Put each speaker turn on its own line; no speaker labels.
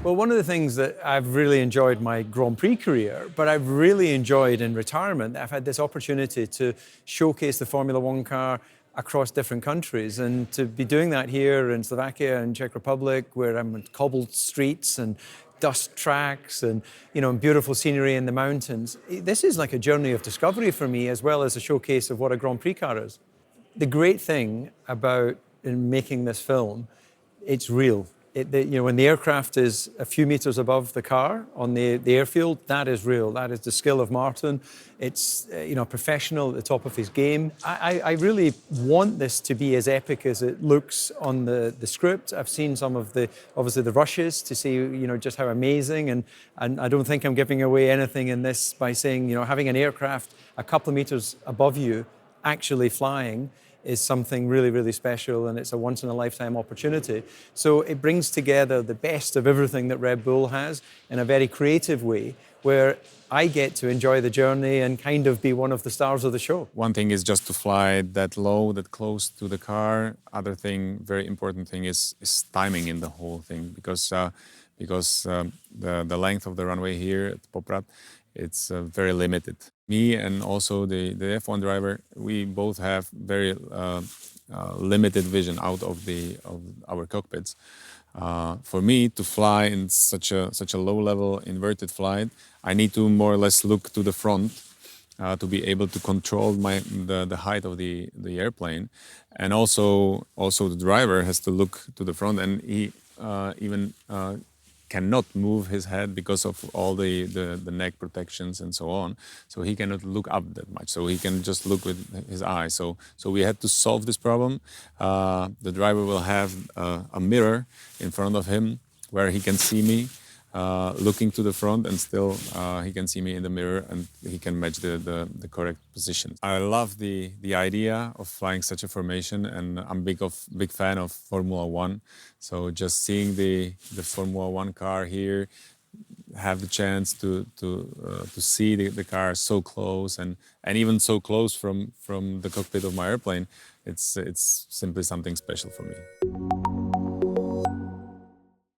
Well, one of the things that I've really enjoyed my Grand Prix career, but I've really enjoyed in retirement, I've had this opportunity to showcase the Formula One car across different countries, and to be doing that here in Slovakia and Czech Republic, where I'm on cobbled streets and dust tracks and, beautiful scenery in the mountains. This is like a journey of discovery for me, as well as a showcase of what a Grand Prix car is. The great thing about making this film, it's real. When the aircraft is a few meters above the car on the airfield, that is real. That is the skill of Martin. It's a professional at the top of his game. I really want this to be as epic as it looks on the script. I've seen some of the rushes to see just how amazing, and I don't think I'm giving away anything in this by saying having an aircraft a couple of meters above you actually flying is something really, really special, and it's a once-in-a-lifetime opportunity. So it brings together the best of everything that Red Bull has in a very creative way, where I get to enjoy the journey and kind of be one of the stars of the show.
One thing is just to fly that low, that close to the car. Other thing, very important thing is timing in the whole thing, because the length of the runway here at Poprad, it's very limited. Me and also the F1 driver, we both have very limited vision out of our cockpits. For me to fly in such a low level inverted flight, I need to more or less look to the front to be able to control the height of the airplane, and also the driver has to look to the front, and he even cannot move his head because of all the neck protections and so on. So he cannot look up that much. So he can just look with his eyes. So we had to solve this problem. The driver will have a mirror in front of him where he can see me looking to the front, and still he can see me in the mirror, and he can match the correct position. I love the idea of flying such a formation, and I'm big fan of Formula One. So just seeing the Formula One car here, have the chance to see the car so close, and even so close from the cockpit of my airplane, it's simply something special for me.